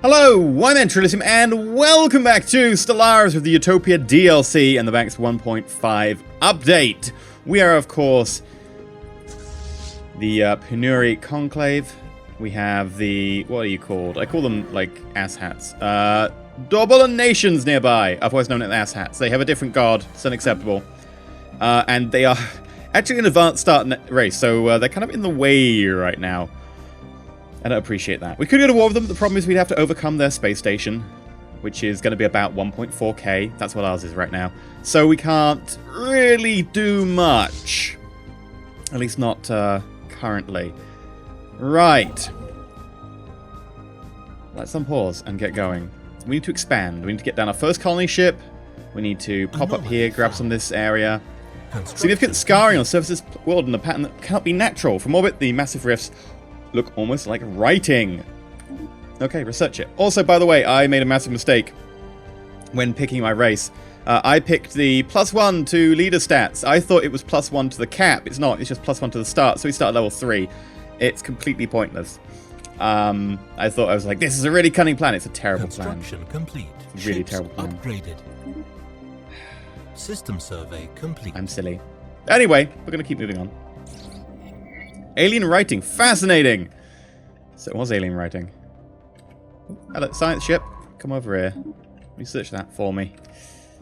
Hello, I'm EnterElysium, and welcome back to Stellaris with the Utopia DLC and the Banks 1.5 update. We are, of course, the Penuri Conclave. We have the... what are you called? I call them, like, asshats. Dorbolan Nations nearby, otherwise known as asshats. They have a different god. It's unacceptable. And they are actually an advanced start race, so they're kind of in the way right now. I don't appreciate that. We could go to war with them, but the problem is we'd have to overcome their space station, which is going to be about 1.4k. That's what ours is right now. So we can't really do much. At least not currently. Right. Let's unpause and get going. We need to expand. We need to get down our first colony ship. We need to pop up here, grab some of this area. Significant scarring on the surface of this world in a pattern that cannot be natural. From orbit, the massive rifts look almost like writing. Okay, research it. Also, by the way, I made a massive mistake when picking my race. I picked the +1 to leader stats. I thought it was +1 to the cap. It's not. It's just +1 to the start. So we start at level 3. It's completely pointless. I thought, I was like, this is a really cunning plan. It's a terrible plan. Construction complete. It's a really terrible plan. Upgraded. System survey complete. I'm silly. Anyway, we're going to keep moving on. Alien writing. Fascinating. So it was alien writing. Hello, science ship. Come over here. Research that for me.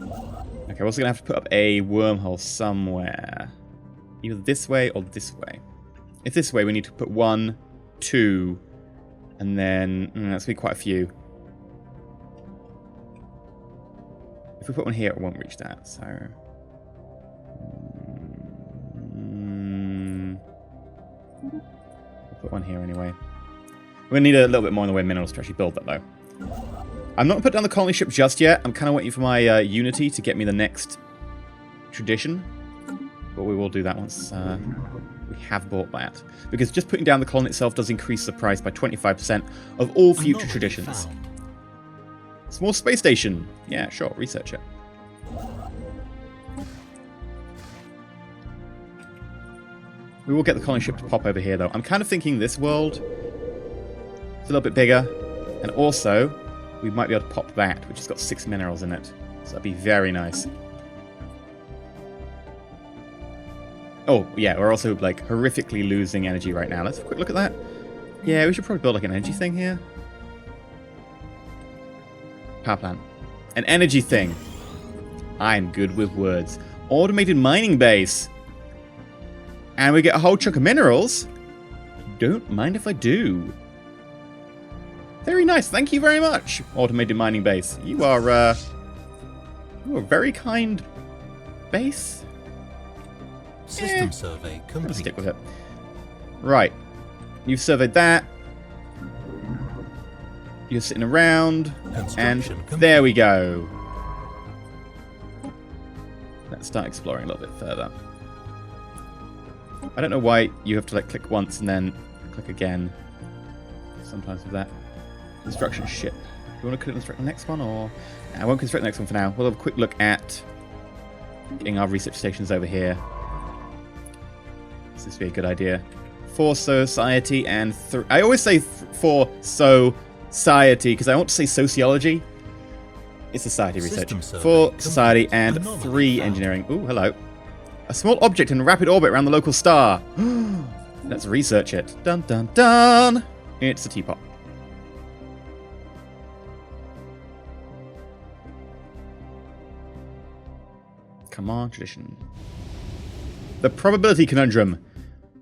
Okay, we're also going to have to put up a wormhole somewhere. Either this way or this way. If this way, we need to put 1, 2, and then... that's going to be quite a few. If we put one here, it won't reach that, so... We'll put one here anyway. We're going to need a little bit more in the way of minerals to actually build that, though. I'm not going to put down the colony ship just yet. I'm kind of waiting for my Unity to get me the next tradition. But we will do that once we have bought that. Because just putting down the colony itself does increase the price by 25% of all future traditions. Small space station. Yeah, sure. Research it. We will get the colony ship to pop over here, though. I'm kind of thinking this world is a little bit bigger. And also, we might be able to pop that, which has got 6 minerals in it. So that'd be very nice. Oh, yeah, we're also, like, horrifically losing energy right now. Let's have a quick look at that. Yeah, we should probably build, like, an energy thing here. Power plant. An energy thing. I'm good with words. Automated mining base. And we get a whole chunk of minerals. Don't mind if I do. Very nice. Thank you very much, automated mining base. You are a very kind base. System survey complete. Let's stick with it. Right. You've surveyed that. You're sitting around. And there we go. Let's start exploring a little bit further. I don't know why you have to, like, click once and then click again. Sometimes with that. Construction ship. Do you want to construct the next one, or... I won't construct the next one for now. We'll have a quick look at getting our research stations over here. This would be a good idea. For society and... I always say for society, because I want to say sociology. It's society research. For society and 3 engineering. Ooh, hello. A small object in rapid orbit around the local star. Let's research it. Dun dun dun! It's a teapot. Come on, tradition. The probability conundrum.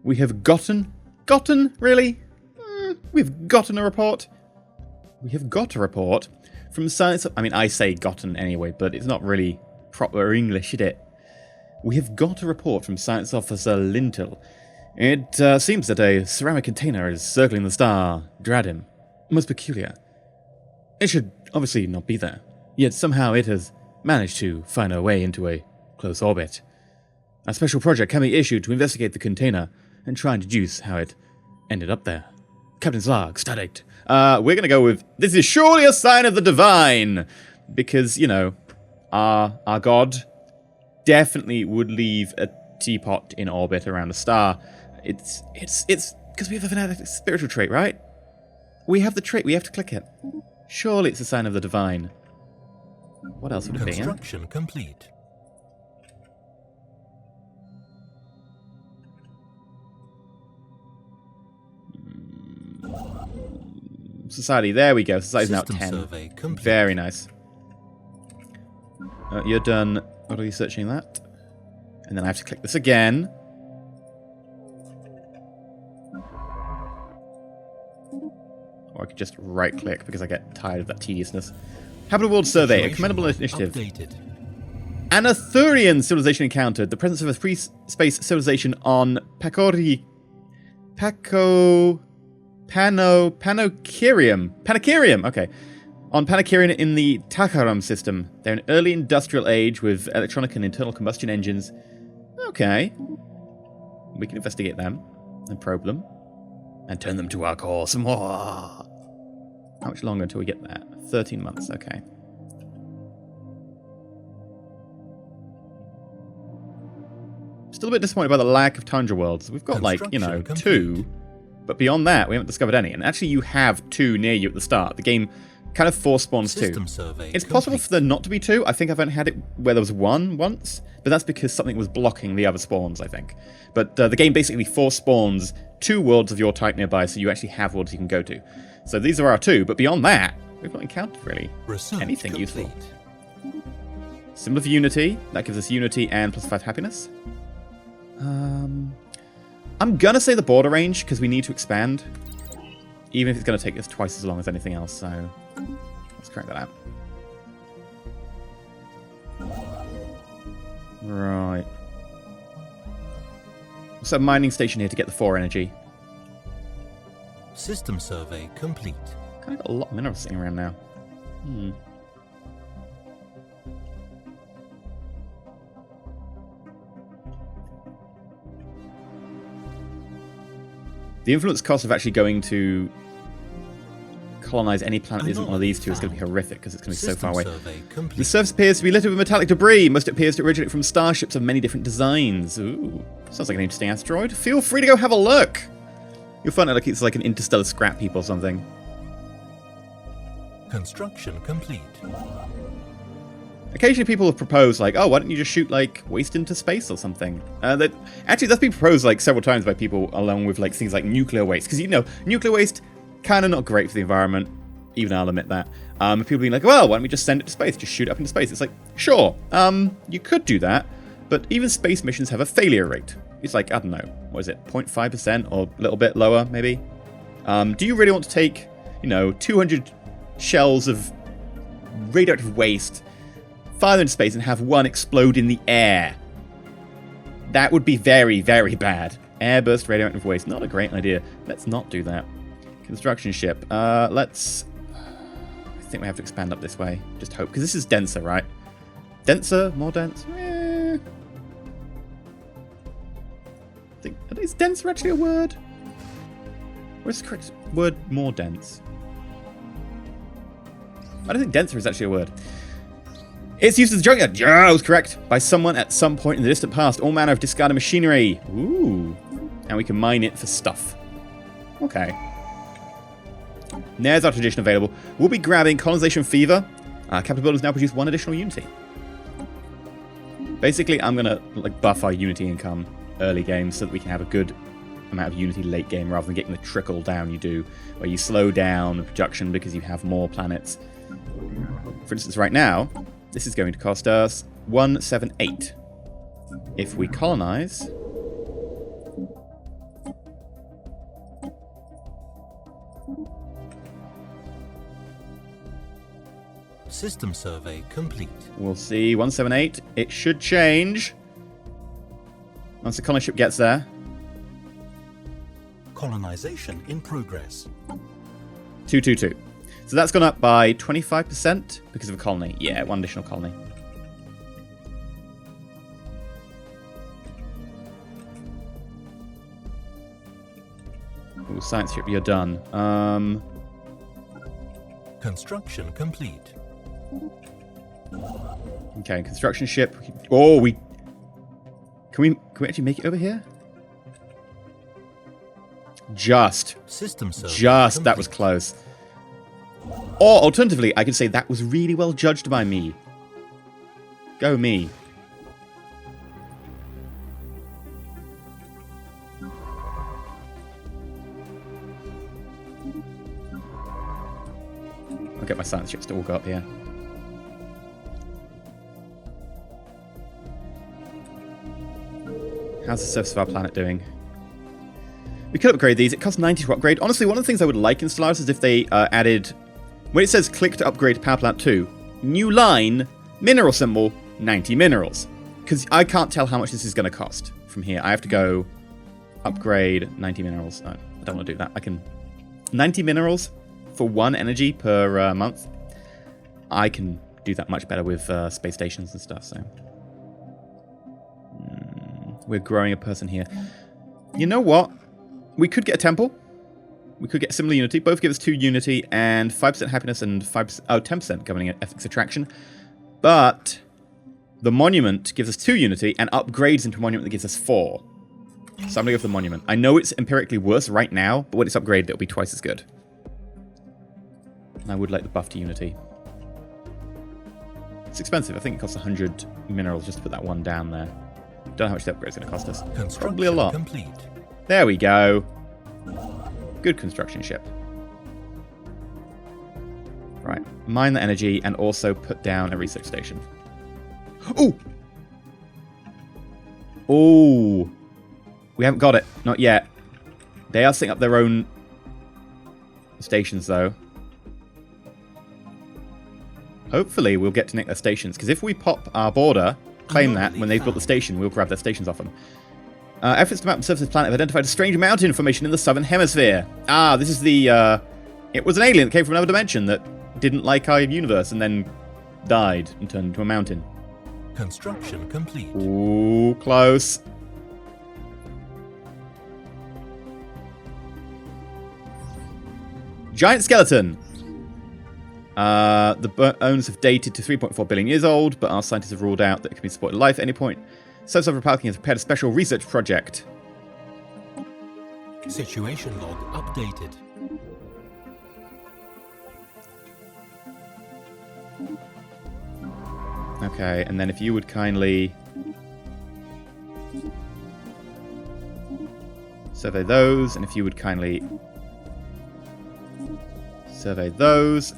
We have gotten... Really? We've gotten a report. We have got a report from science... I mean, I say gotten anyway, but it's not really proper English, is it? We have got a report from Science Officer Lintel. It seems that a ceramic container is circling the star, Dradim. Most peculiar. It should obviously not be there, yet somehow it has managed to find a way into a close orbit. A special project can be issued to investigate the container and try and deduce how it ended up there. Captain's log, stat 8. We're going to go with, this is surely a sign of the divine! Because, you know, our god... definitely would leave a teapot in orbit around a star. It's because we have a fanatic spiritual trait, right? We have the trait. We have to click it. Surely it's a sign of the divine. What else would it be? Huh? Construction complete. Society, there we go. Society's now at System 10. survey complete. Very nice. You're done. What are you searching that? And then I have to click this again. Or I could just right click because I get tired of that tediousness. Habitable World Survey, a commendable initiative. Updated. An Arthurian civilization encountered. The presence of a free space civilization on Panokirium. Okay. On Panokirium in the Takharam system. They're an early industrial age with electronic and internal combustion engines. Okay. We can investigate them and probe them. And turn them to our course. How much longer until we get there? 13 months, okay. Still a bit disappointed by the lack of Tundra worlds. We've got, like, you know, 2. But beyond that, we haven't discovered any. And actually, you have 2 near you at the start. The game kind of force spawns 2. It's possible for there not to be 2. I think I've only had it where there was 1 once. But that's because something was blocking the other spawns, I think. But the game basically force spawns 2 worlds of your type nearby, so you actually have worlds you can go to. So these are our 2. But beyond that, we've not encountered, really, anything useful. Symbol of Unity. That gives us Unity and +5 happiness. I'm gonna say the border range, because we need to expand. Even if it's gonna take us twice as long as anything else, so let's crack that out. Right. Let's have a mining station here to get the 4 energy. System survey complete. Kind of got a lot of minerals sitting around now. The influence cost of actually going to colonize any planet that isn't one of these 2 is going to be horrific because it's going to be so far away. The surface appears to be littered with metallic debris. Most appears to originate from starships of many different designs. Ooh, sounds like an interesting asteroid. Feel free to go have a look. You'll find it like it's like an interstellar scrap heap or something. Construction complete. Occasionally people have proposed, like, oh, why don't you just shoot, like, waste into space or something? Actually, that's been proposed, like, several times by people, along with, like, things like nuclear waste. Because, you know, nuclear waste, kind of not great for the environment. Even I'll admit that. People being like, well, why don't we just send it to space? Just shoot it up into space. It's like, sure, you could do that. But even space missions have a failure rate. It's like, I don't know, what is it, 0.5% or a little bit lower, maybe? Do you really want to take, you know, 200 shells of radioactive waste, fire them into space, and have one explode in the air? That would be very, very bad. Airburst radioactive waste, not a great idea. Let's not do that. Construction ship. I think we have to expand up this way. Just hope, because this is denser, right? Denser? More dense? Is denser actually a word? Or is the correct word more dense? I don't think denser is actually a word. It's used as a junkyard. Yeah, I was correct. By someone at some point in the distant past. All manner of discarded machinery. Ooh. And we can mine it for stuff. Okay. There's our tradition available. We'll be grabbing Colonization Fever. Capital Builders now produce 1 additional Unity. Basically, I'm going to like buff our Unity income early game so that we can have a good amount of Unity late game rather than getting the trickle down you do, where you slow down production because you have more planets. For instance, right now, this is going to cost us 178. If we colonize... System survey complete. We'll see. 178. It should change once the colony ship gets there. Colonization in progress. 222. So that's gone up by 25% because of a colony. Yeah, 1 additional colony. Ooh, science ship, you're done. Construction complete. Okay, construction ship. Oh, Can we actually make it over here? Just. System survey Just. complete. That was close. Or alternatively, I could say that was really well judged by me. Go me. I'll get my science ships to all go up here. How's the surface of our planet doing? We could upgrade these. It costs 90 to upgrade. Honestly, one of the things I would like in Stellaris is if they added... When it says click to upgrade power plant 2, new line, mineral symbol, 90 minerals. Because I can't tell how much this is going to cost from here. I have to go upgrade 90 minerals. No, I don't want to do that. I can... 90 minerals for 1 energy per month. I can do that much better with space stations and stuff, so... We're growing a person here. You know what? We could get a temple. We could get similar unity. Both give us 2 unity and 5% happiness and 10% governing ethics attraction. But the monument gives us 2 unity and upgrades into a monument that gives us 4. So I'm going to go for the monument. I know it's empirically worse right now, but when it's upgraded, it'll be twice as good. And I would like the buff to unity. It's expensive. I think it costs 100 minerals just to put that one down there. Don't know how much the upgrade's going to cost us. Probably a lot. Complete. There we go. Good construction ship. Right. Mine the energy and also put down a research station. Ooh! Ooh! We haven't got it. Not yet. They are setting up their own stations, though. Hopefully we'll get to nick their stations, because if we pop our border... Claim that when they've built the station, we'll grab their stations off them. Efforts to map the surface of the planet have identified a strange mountain formation in the southern hemisphere. Ah, this is the... It was an alien that came from another dimension that didn't like our universe and then died and turned into a mountain. Construction complete. Ooh, close. Giant skeleton. The bones have dated to 3.4 billion years old, but our scientists have ruled out that it can be supported life at any point. Surface Republican has prepared a special research project. Situation log updated. Okay, and then if you would kindly survey those, and if you would kindly survey those.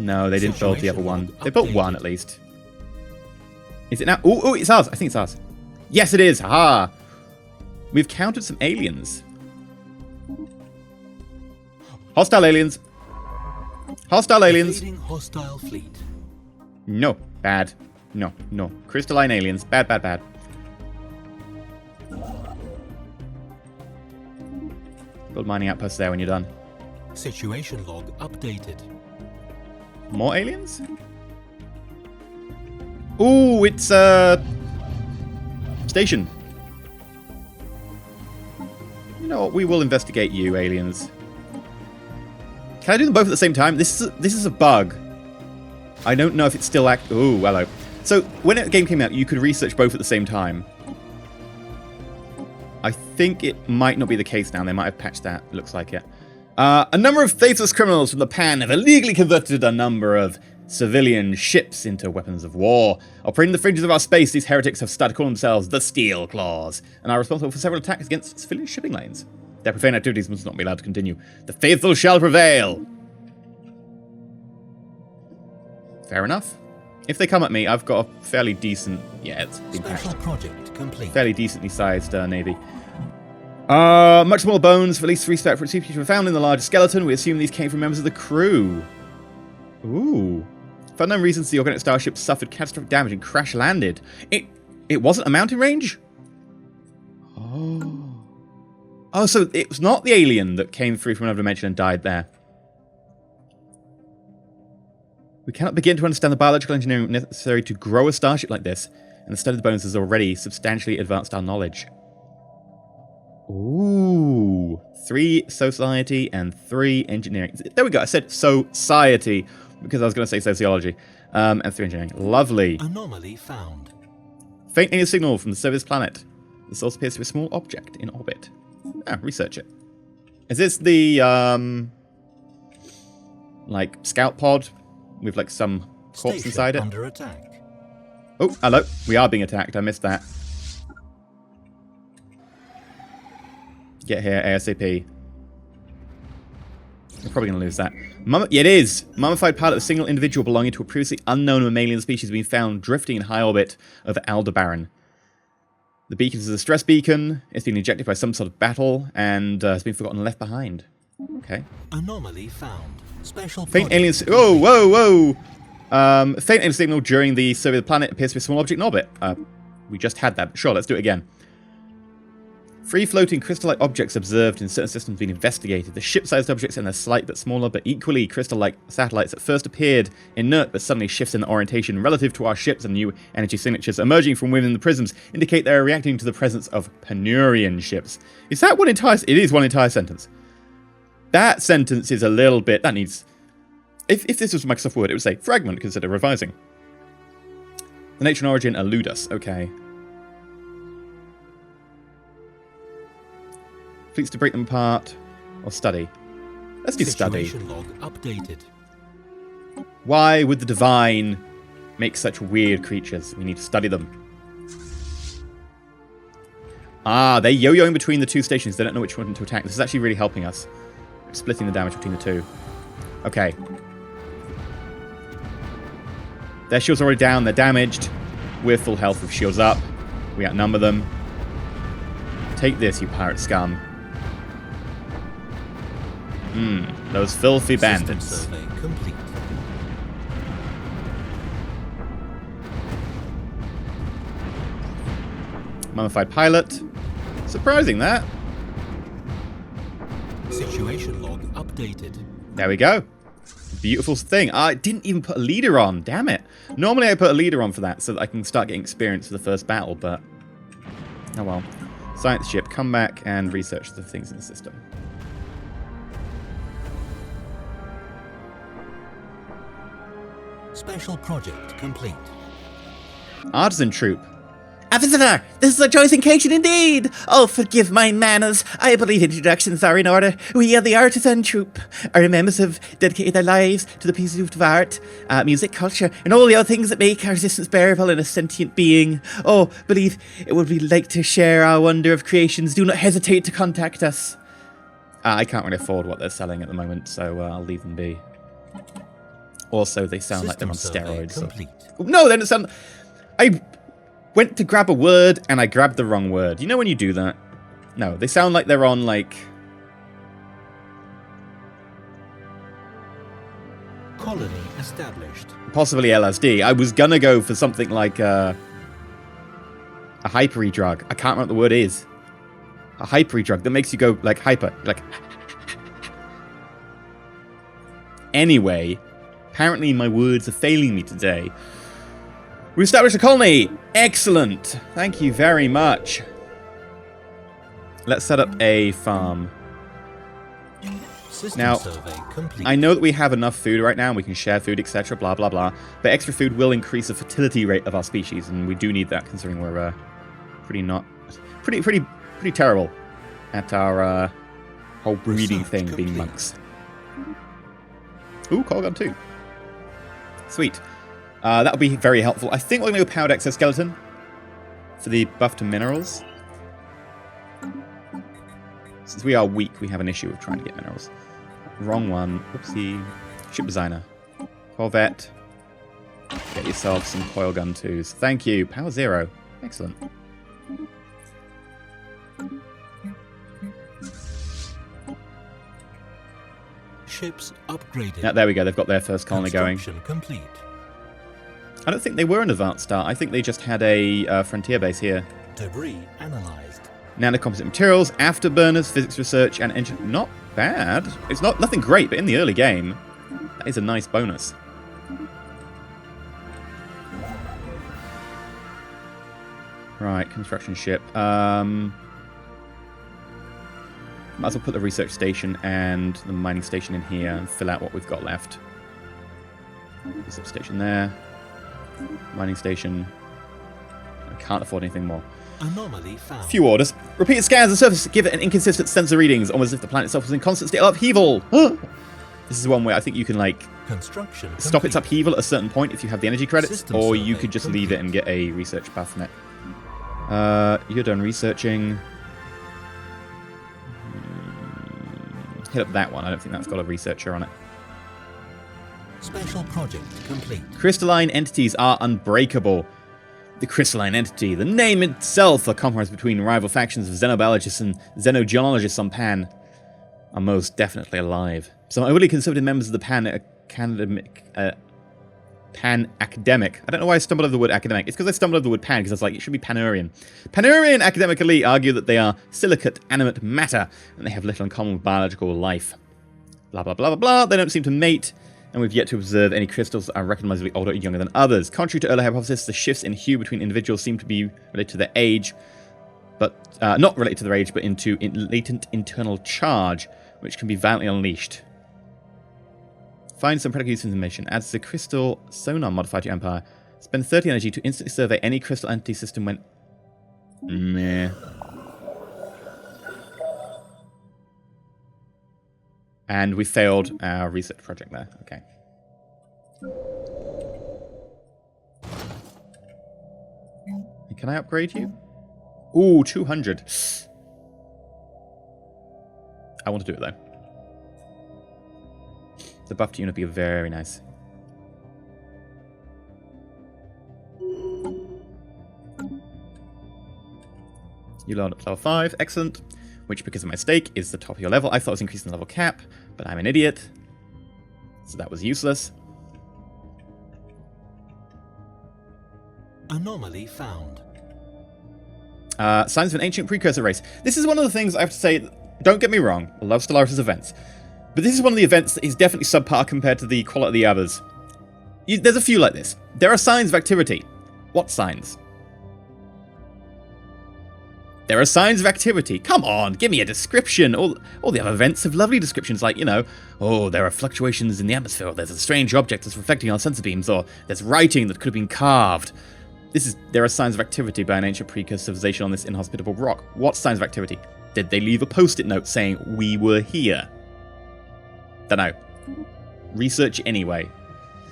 No, they didn't build the other one. They built one at least. Is it now? Oh, it's ours. I think it's ours. Yes, it is. Ha! We've counted some aliens. Hostile aliens. Hostile aliens. Hostile fleet. No. Bad. No. No. Crystalline aliens. Bad, bad, bad. Build mining outposts there when you're done. Situation log updated. More aliens? Ooh, it's station. You know what? We will investigate you, aliens. Can I do them both at the same time? This is a bug. I don't know if it's still Ooh, hello. So when the game came out, you could research both at the same time. I think it might not be the case now. They might have patched that. It looks like it. A number of faithless criminals from the Pan have illegally converted a number of civilian ships into weapons of war. Operating the fringes of our space, these heretics have started calling themselves the Steel Claws, and are responsible for several attacks against civilian shipping lanes. Their profane activities must not be allowed to continue. The faithful shall prevail! Fair enough. If they come at me, I've got a fairly decent... Yeah, it's been Special patched. project complete. Fairly decently sized navy. Much smaller bones of at least 3 separate species were found in the larger skeleton. We assume these came from members of the crew. Ooh. For unknown reasons, the organic starship suffered catastrophic damage and crash landed. It wasn't a mountain range? Oh. Oh, so it was not the alien that came through from another dimension and died there. We cannot begin to understand the biological engineering necessary to grow a starship like this, and the study of the bones has already substantially advanced our knowledge. Ooh. 3 society and 3 engineering. There we go. I said society because I was going to say sociology. And 3 engineering. Lovely. Anomaly found. Faint alien signal from the surface planet. This also appears to be a small object in orbit. Ah, research it. Is this the, like, scout pod with, like, some corpse Station inside it? under attack. Oh, hello. We are being attacked. I missed that. Get here ASAP. We're probably going to lose that. Yeah, it is! Mummified pilot of a single individual belonging to a previously unknown mammalian species has been found drifting in high orbit over Aldebaran. The beacon is a stress beacon. It's been ejected by some sort of battle and has been forgotten and left behind. Okay. Anomaly found. Special Faint project alien... Whoa, whoa, whoa! Faint alien signal during the survey of the planet appears to be a small object in orbit. We just had that. Sure, let's do it again. Free-floating crystal-like objects observed in certain systems being investigated. The ship-sized objects and their slight but smaller but equally crystal-like satellites at first appeared inert but suddenly shifted in orientation relative to our ships, and new energy signatures emerging from within the prisms indicate they are reacting to the presence of Penurian ships. Is that one entire... It is one entire sentence. That sentence is a little bit... That needs... If this was Microsoft Word, it would say, fragment, consider revising. The nature and origin elude us. Okay. Fleets to break them apart or study. Let's do study. Situation log updated. Why would the divine make such weird creatures? We need to study them. Ah, they're yo-yoing between the two stations. They don't know which one to attack. This is actually really helping us. Splitting the damage between the two. Okay. Their shields are already down. They're damaged. We're full health with shields up. We outnumber them. Take this, you pirate scum. Those filthy bandits. System survey complete. Mummified pilot. Surprising that. Situation log updated. There we go. Beautiful thing. I didn't even put a leader on. Damn it. Normally I put a leader on for that so that I can start getting experience for the first battle, but... Oh well. Science ship, come back and research the things in the system. Special project complete. Artisan troop. A visitor! This is a choice occasion indeed! Oh, forgive my manners. I believe introductions are in order. We are the Artisan Troupe. Our members have dedicated their lives to the pursuit of art, music, culture, and all the other things that make our existence bearable in a sentient being. Oh, believe it would be like to share our wonder of creations. Do not hesitate to contact us. I can't really afford what they're selling at the moment, so I'll leave them be. Also, they sound like they're on steroids. So. No, they don't sound... I went to grab a word, and I grabbed the wrong word. You know when you do that? No, they sound like they're on, like... Colony established. Possibly LSD. I was gonna go for something like a hypery drug. I can't remember what the word is. A hypery drug that makes you go, like, hyper. Like... Anyway... Apparently my words are failing me today. We established a colony! Excellent! Thank you very much. Let's set up a farm. System Now, survey complete. I know that we have enough food right now, and we can share food, etc., blah, blah, blah. But extra food will increase the fertility rate of our species, and we do need that, considering we're pretty terrible at our whole breeding Research thing, being complete. monks. Ooh, coal gun too. Sweet. That would be very helpful. I think we're going to go powered exoskeleton for the buff to minerals. Since we are weak, we have an issue of trying to get minerals. Wrong one. Oopsie. Ship designer. Corvette. Get yourself some coil gun twos. Thank you. Power 0. Excellent. Ships upgraded. Yeah, there we go. They've got their first colony going. Construction complete. I don't think they were an advanced star. I think they just had a frontier base here. Debris analyzed. Nanocomposite materials, afterburners, physics research, and engine. Not bad. It's nothing great, but in the early game, that is a nice bonus. Right, construction ship. Might as well put the research station and the mining station in here and fill out what we've got left. Research station there. Mining station. can't afford anything more. Anomaly found. Few orders. Repeated scans of the surface give it an inconsistent sensor readings, almost as if the planet itself was in constant state of upheaval. This is one way I think you can, like, Construction stop its complete. upheaval at a certain point if you have the energy credits, System or you survey could just complete. leave it and get a research buff from it. You're done researching. Hit up that one. I don't think that's got a researcher on it. Special project complete. Crystalline entities are unbreakable. The crystalline entity, the name itself, a compromise between rival factions of xenobiologists and xenogeologists on Pan, are most definitely alive. Some overly conservative members of the Pan-academic. I don't know why I stumbled over the word academic. It's because I stumbled over the word pan, because I was like, it should be Panurian. Panurian academic elite argue that they are silicate animate matter, and they have little in common with biological life. Blah, blah, blah, blah, blah. They don't seem to mate, and we've yet to observe any crystals that are recognizably older or younger than others. Contrary to earlier hypothesis, the shifts in hue between individuals seem to be related to their age, but not related to their age, but into latent internal charge, which can be violently unleashed. Find some predicate information. Adds the crystal sonar modifier to your empire. Spend 30 energy to instantly survey any crystal entity system when... Meh. And we failed our research project there. Okay. Can I upgrade you? Ooh, 200. I want to do it, though. The buff to you would be very nice. You learned up to level 5. Excellent. Which, because of my mistake, is the top of your level. I thought it was increasing the level cap, but I'm an idiot. So that was useless. Anomaly found. Signs of an ancient precursor race. This is one of the things I have to say. Don't get me wrong. I love Stellaris' events. But this is one of the events that is definitely subpar compared to the quality of the others. There's a few like this. There are signs of activity. What signs? There are signs of activity. Come on, give me a description. All the other events have lovely descriptions like, you know, oh, there are fluctuations in the atmosphere, or there's a strange object that's reflecting our sensor beams, or there's writing that could have been carved. There are signs of activity by an ancient precursor civilization on this inhospitable rock. What signs of activity? Did they leave a post-it note saying, we were here? Dunno. Research anyway.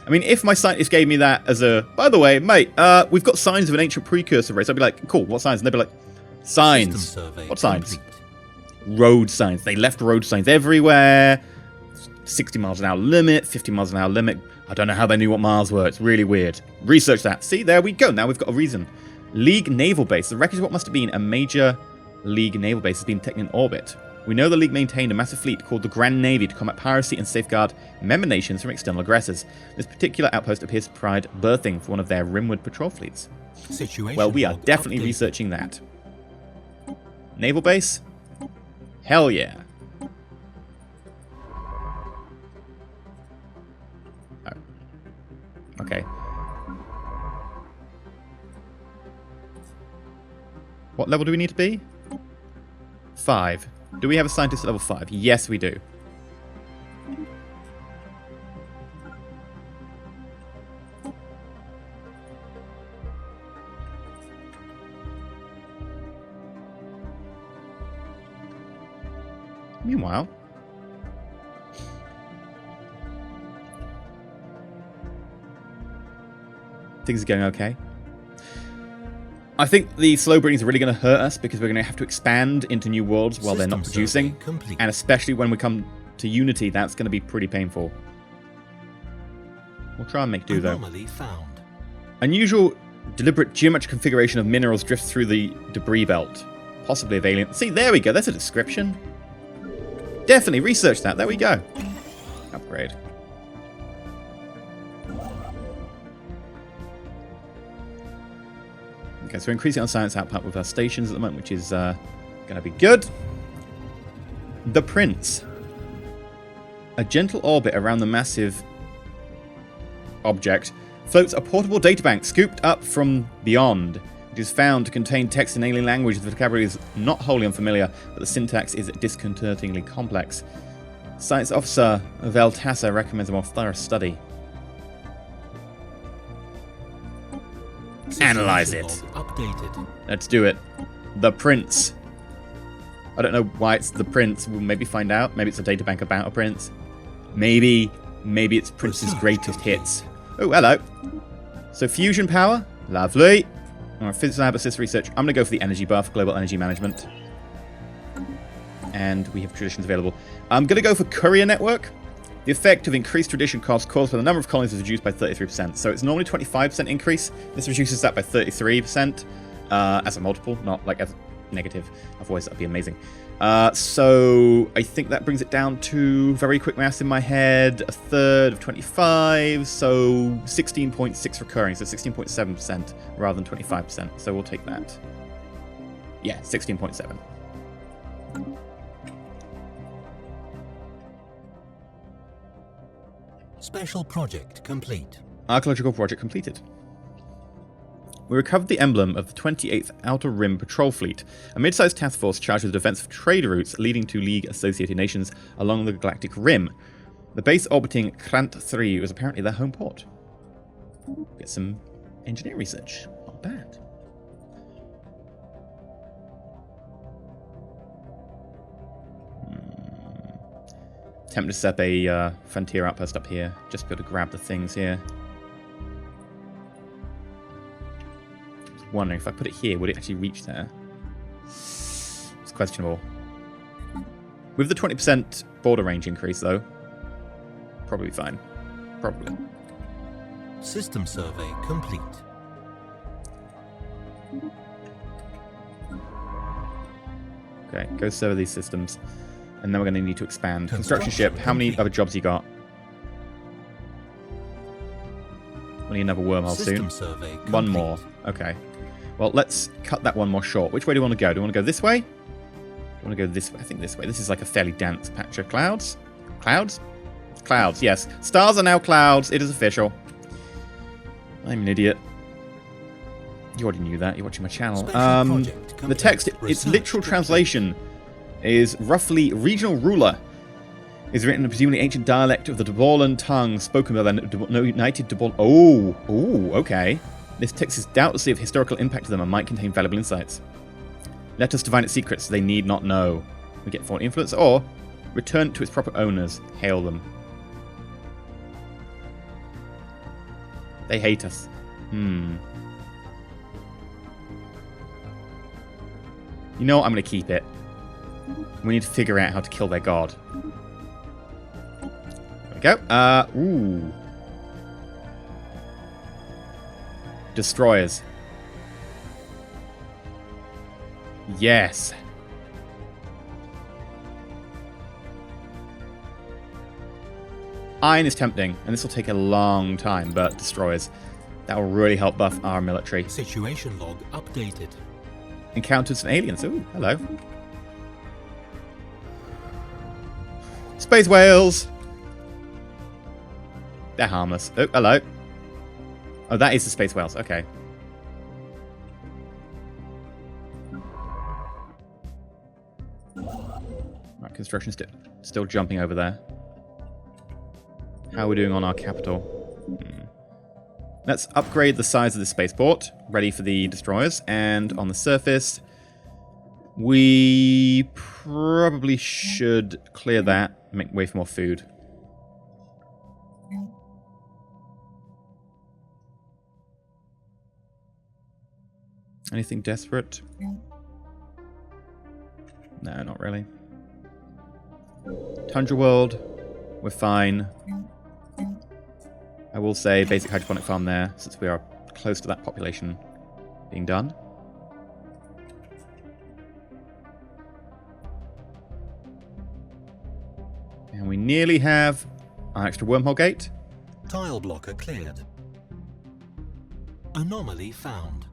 I mean, if my scientist gave me that as a, by the way, mate, we've got signs of an ancient precursor race, I'd be like, cool, what signs? And they'd be like, signs. System survey What signs? complete. Road signs. They left road signs everywhere. 60 miles an hour limit, 50 miles an hour limit. I don't know how they knew what miles were. It's really weird. Research that. See, there we go. Now we've got a reason. League naval base. The wreckage of what must have been a major League naval base has been taken in orbit. We know the League maintained a massive fleet called the Grand Navy to combat piracy and safeguard member nations from external aggressors. This particular outpost appears to provide berthing for one of their rimward patrol fleets. Situation Well, we are log definitely updated. researching that. Naval base? Hell yeah. Oh. Okay. What level do we need to be? 5. Do we have a scientist at level 5? Yes, we do. Meanwhile, things are going okay. I think the slow breeding is really going to hurt us because we're going to have to expand into new worlds while they're not System producing. survey complete. And especially when we come to Unity, that's going to be pretty painful. We'll try and make do, though. Anomaly found. Unusual, deliberate geometric configuration of minerals drifts through the debris belt. Possibly of alien... See, there we go. That's a description. Definitely research that. There we go. Upgrade. Okay, so we're increasing our science output with our stations at the moment, which is going to be good. The Prince. A gentle orbit around the massive object floats a portable databank scooped up from beyond. It is found to contain text in alien language. The vocabulary is not wholly unfamiliar, but the syntax is disconcertingly complex. Science Officer Veltassa recommends a more thorough study. analyze it. Situation log updated. Let's do it. The Prince. I don't know why it's the Prince. We'll maybe find out. Maybe it's a databank about a prince. Maybe it's Prince's greatest hits. Oh, hello. So fusion power. Lovely. All right, physics lab assist research. I'm going to go for the energy buff, global energy management. And we have traditions available. I'm going to go for courier network. The effect of increased tradition costs caused by the number of colonies is reduced by 33%. So it's normally 25% increase. This reduces that by 33% as a multiple, not like as negative. Otherwise, that'd be amazing. So I think that brings it down to, very quick maths in my head, a third of 25. So 16.6 recurring. So 16.7% rather than 25%. So we'll take that. Yeah, 16.7. Special project complete. Archaeological project completed. We recovered the emblem of the 28th Outer Rim Patrol Fleet, a mid-sized task force charged with the defense of trade routes leading to League-associated nations along the Galactic Rim. The base orbiting Krant 3 was apparently their home port. Get some engineering research. Not bad. Tempted to set up a frontier outpost up here, just to be able to grab the things here. Wondering if I put it here, would it actually reach there? It's questionable. With the 20% border range increase, though, probably fine. Probably. System survey complete. Okay, go survey these systems. And then we're going to need to expand. Construction ship, how many other jobs you got? We need another wormhole soon. System survey complete. One more. Okay. Well, let's cut that one more short. Which way do we want to go? Do we want to go this way? Do we want to go this way? I think this way. This is like a fairly dense patch of clouds. Clouds? Clouds, yes. Stars are now clouds. It is official. I'm an idiot. You already knew that. You're watching my channel. The text, its literal translation is roughly regional ruler. Is written in a presumably ancient dialect of the Deborlan tongue spoken by the United Deborlan. Oh, okay. This text is doubtlessly of historical impact to them and might contain valuable insights. Let us divine its secrets, they need not know. We get foreign influence, or return it to its proper owners. Hail them. They hate us. You know what? I'm going to keep it. We need to figure out how to kill their god. There we go. Ooh. Destroyers. Yes. Iron is tempting, and this will take a long time, but destroyers. That will really help buff our military. Situation log updated. Encountered some aliens. Ooh, hello. Space whales! They're harmless. Oh, hello. Oh, that is the space whales. Okay. Right, construction still jumping over there. How are we doing on our capital? Let's upgrade the size of the spaceport, ready for the destroyers. And on the surface, we probably should clear that, make way for more food. Anything desperate? No, not really. Tundra World, we're fine. I will say basic hydroponic farm there, since we are close to that population being done. And we nearly have our extra wormhole gate. Tile blocker cleared. Anomaly found.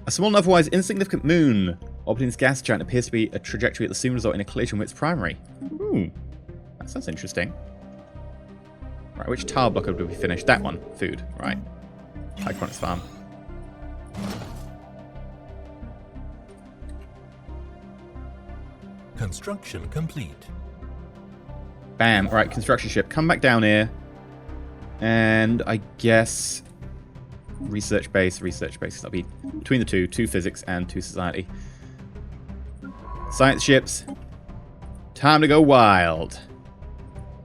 A small and otherwise insignificant moon orbiting this gas giant appears to be a trajectory that will soon result in a collision with its primary. Ooh, that sounds interesting. Right, which tile blocker did we finish? That one. Food. Right. Hydroponics farm. Construction complete. Bam. Right, construction ship. Come back down here. And I guess Research base, research base. That'll be between the two. 2 physics and 2 society. Science ships. Time to go wild.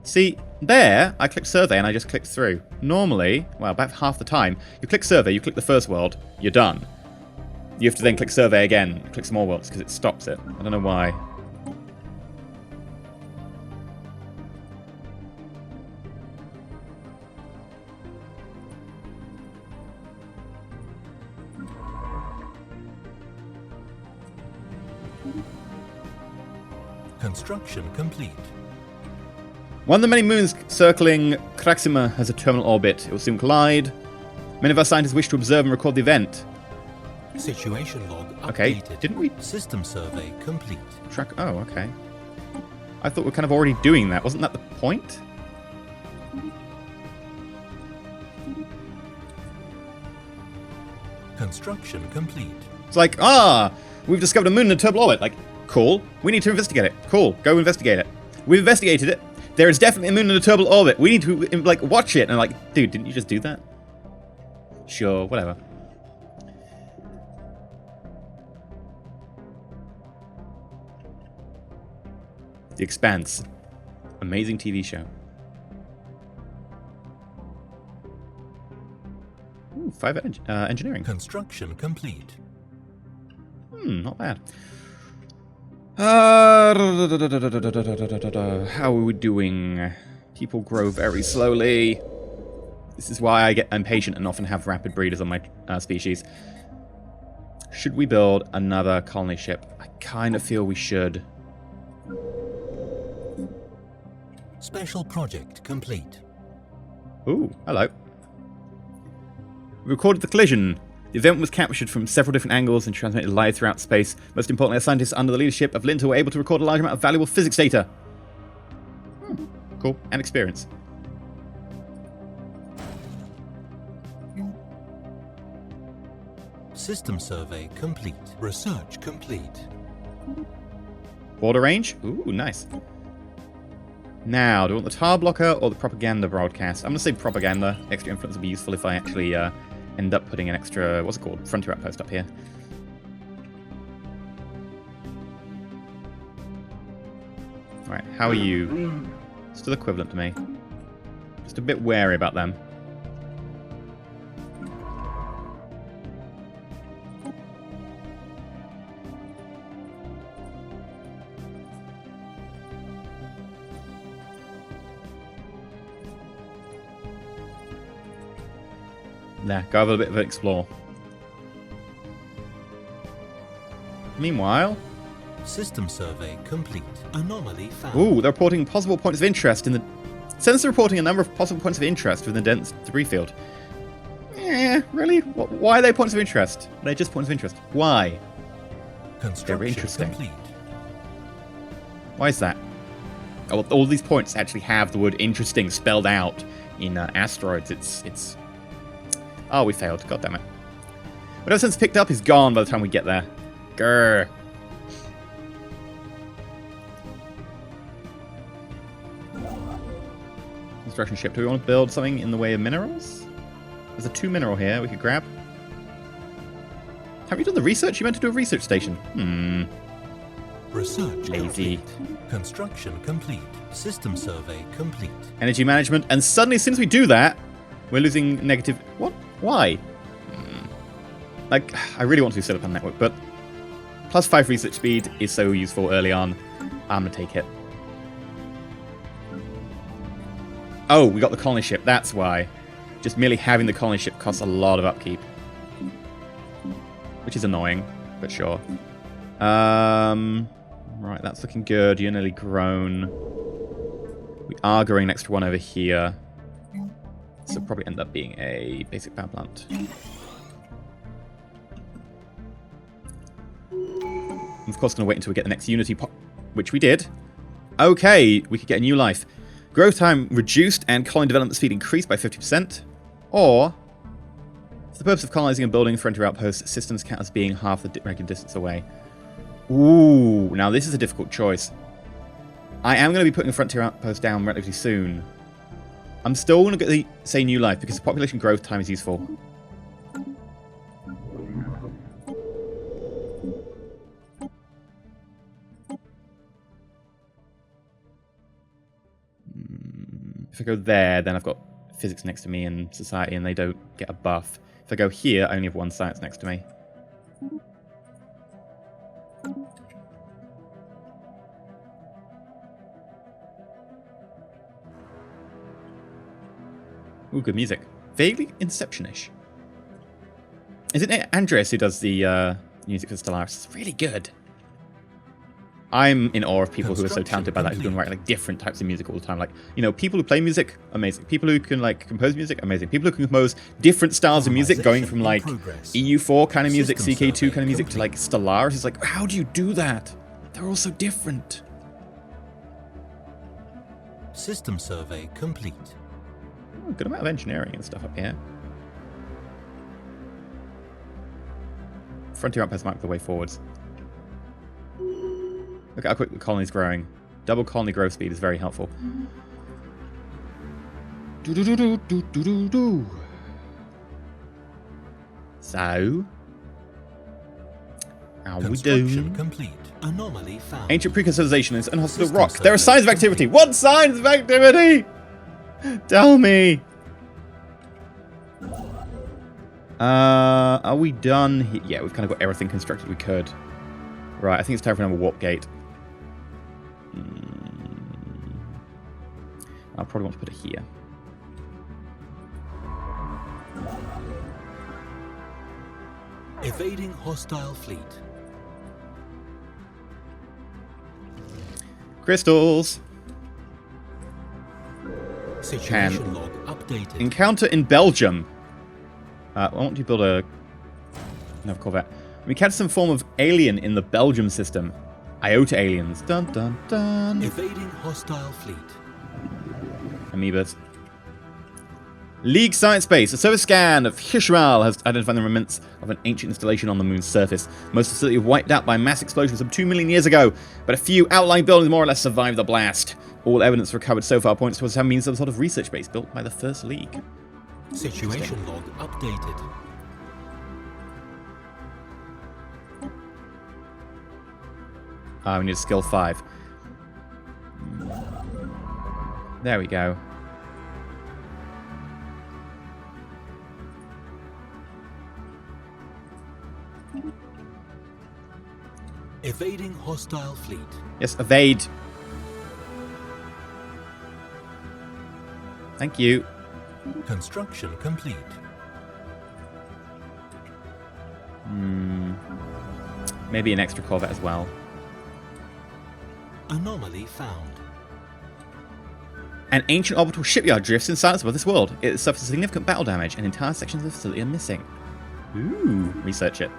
See, there, I clicked survey and I just clicked through. Normally, well, about half the time, you click survey, you click the first world, you're done. You have to then click survey again, click some more worlds, because it stops it. I don't know why. Construction complete. One of the many moons circling Kraxima has a terminal orbit. It will soon collide. Many of our scientists wish to observe and record the event. Situation log updated. Okay, didn't we System survey complete. track... Oh, okay. I thought we were kind of already doing that. Wasn't that the point? Construction complete. It's like, we've discovered a moon in a terminal orbit. Like, cool. We need to investigate it. Cool. Go investigate it. We've investigated it. There is definitely a moon in a terminal orbit. We need to, like, watch it. And I'm like, dude, didn't you just do that? Sure, whatever. The Expanse. Amazing TV show. Ooh, 5 engineering. Construction complete. Not bad. How are we doing? People grow very slowly. This is why I get impatient and often have rapid breeders on my species. Should we build another colony ship? I kind of feel we should. Special project complete. Ooh, hello. We recorded the collision. The event was captured from several different angles and transmitted live throughout space. Most importantly, our scientists under the leadership of Linta were able to record a large amount of valuable physics data. Cool. And experience. System survey complete. Research complete. Border range? Ooh, nice. Now, do I want the tar blocker or the propaganda broadcast? I'm going to say propaganda. Extra influence will be useful if I actually end up putting an extra, what's it called? Frontier outpost up here. Alright, how are you? Still equivalent to me. Just a bit wary about them. There, go have a bit of an explore. Meanwhile... System survey complete. Anomaly found. Ooh, they're reporting possible points of interest in the... Sensors are reporting a number of possible points of interest within the dense debris field. Yeah, really? Why are they points of interest? They're just points of interest. Why? Construction Very interesting. complete. Why is that? Oh, all these points actually have the word interesting spelled out in asteroids. It's... Oh, we failed. God damn it. Whatever sense picked up is gone by the time we get there. Grr. Construction ship. Do we want to build something in the way of minerals? There's a 2 mineral here we could grab. Have you done the research? You meant to do a research station. Research Lazy. complete. Construction complete. System survey complete. Energy management. And suddenly, as soon as we do that, we're losing negative... What? Why? Like, I really want to set up a network, but plus 5 research speed is so useful early on. I'm going to take it. Oh, we got the colony ship. That's why. Just merely having the colony ship costs a lot of upkeep. Which is annoying, but sure. Right, that's looking good. You're nearly grown. We are growing an extra one over here. So it'll probably end up being a basic power plant. I'm of course going to wait until we get the next Unity pop, which we did. Okay, we could get a new life. Growth time reduced and colony development speed increased by 50%. Or, for the purpose of colonizing and building frontier outposts, systems count as being half the regular distance away. Ooh, now this is a difficult choice. I am going to be putting a frontier outpost down relatively soon. I'm still going to say new life because the population growth time is useful. If I go there, then I've got physics next to me and society, and they don't get a buff. If I go here, I only have one science next to me. Ooh, good music. Vaguely Inception-ish. Isn't it Andreas who does the music for Stellaris? It's really good. I'm in awe of people who are so talented by that, who can write like different types of music all the time. Like, you know, people who play music, amazing. People who can like compose music, amazing. People who can compose different styles of music, going from like EU4 kind of music, CK2 kind of music to like Stellaris. It's like, how do you do that? They're all so different. System survey complete. Oh, good amount of engineering and stuff up here. Frontier outpost might be the way forwards. Look at how quick the colony's growing. Double colony growth speed is very helpful. So, how we doing? Complete. Anomaly found. Ancient precursor is unhospitable rock. There are signs of activity. What signs of activity? Tell me. Are we done? Yeah, we've kind of got everything constructed we could. Right, I think it's time for another warp gate. I'll probably want to put it here. Evading hostile fleet. Crystals. Situation log updated. Encounter in Belgium. Why don't you build another corvette? We catch some form of alien in the Belgium system. Iota aliens. Dun dun dun. Evading hostile fleet. Amoebas. League Science Base. A surface scan of Hishral has identified the remnants of an ancient installation on the moon's surface. Most of the facility was wiped out by mass explosions some 2 million years ago, but a few outlying buildings more or less survived the blast. All evidence recovered so far points towards having been some sort of research base built by the First League. Situation log updated. We need a skill 5. There we go. Evading hostile fleet. Yes, evade. Thank you. Construction complete. Maybe an extra corvette as well. Anomaly found. An ancient orbital shipyard drifts in silence above this world. It suffers significant battle damage, and entire sections of the facility are missing. Ooh, research it.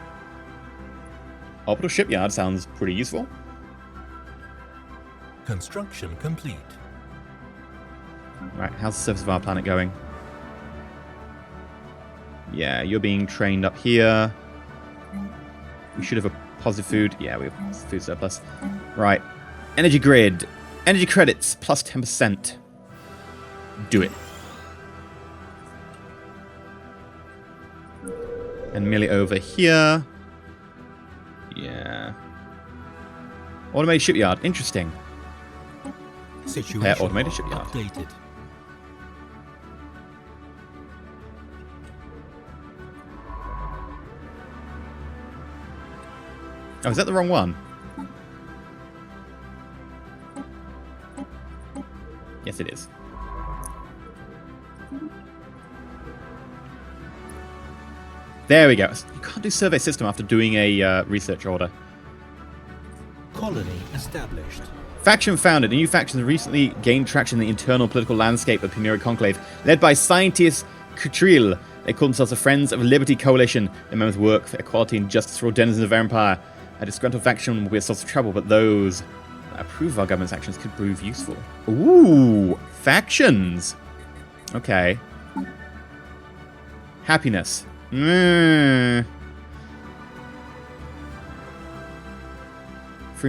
Orbital shipyard sounds pretty useful. Construction complete. Right, how's the surface of our planet going? Yeah, you're being trained up here. We should have a positive food. Yeah, we have food surplus. Right. Energy grid. Energy credits plus 10%. Do it. And mill it over here. Yeah. Automated shipyard. Interesting. Situation automated shipyard. updated. Oh, is that the wrong one? Yes, it is. There we go. You can't do survey system after doing a research order. Colony established. Faction founded. A new faction has recently gained traction in the internal political landscape of Pimera Conclave. Led by scientist Kutril, they call themselves the Friends of Liberty Coalition. Their members work for equality and justice for all denizens of Empire. A disgruntled faction will be a source of trouble, but those that approve of our government's actions could prove useful. Ooh, factions. Okay. Happiness. Free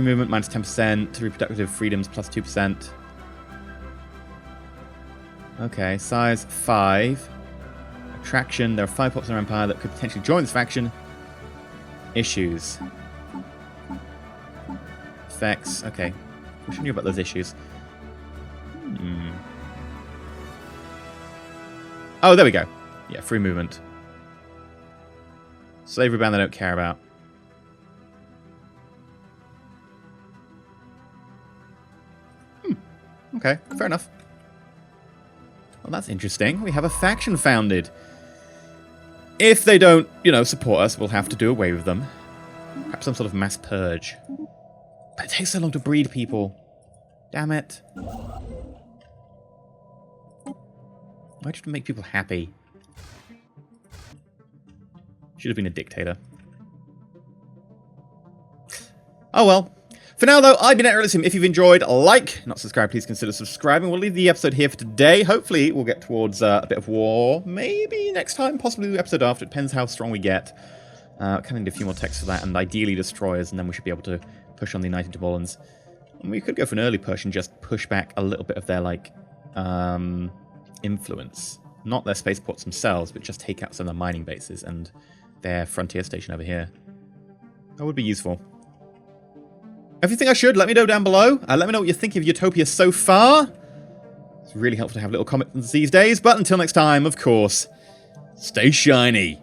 movement minus 10%. Reproductive freedoms plus 2%. Okay, size 5. Attraction. There are 5 pops in our empire that could potentially join this faction. Issues. Effects. Okay. We should know about those issues. Oh, there we go. Yeah, free movement. Slavery ban they don't care about. Okay, fair enough. Well, that's interesting. We have a faction founded. If they don't, support us, we'll have to do away with them. Perhaps some sort of mass purge. But it takes so long to breed people. Damn it. Why did you make people happy? Should have been a dictator. Oh well. For now, though, I've been EnterElysium. If you've enjoyed, not subscribed, please consider subscribing. We'll leave the episode here for today. Hopefully, we'll get towards a bit of war. Maybe next time, possibly the episode after. It depends how strong we get. Kind of need a few more texts for that, and ideally destroyers, and then we should be able to push on the United Tobolans. And we could go for an early push and just push back a little bit of their, influence. Not their spaceports themselves, but just take out some of the mining bases and their frontier station over here. That would be useful. If you think I should, let me know down below. Let me know what you think of Utopia so far. It's really helpful to have little comments these days. But until next time, of course, stay shiny.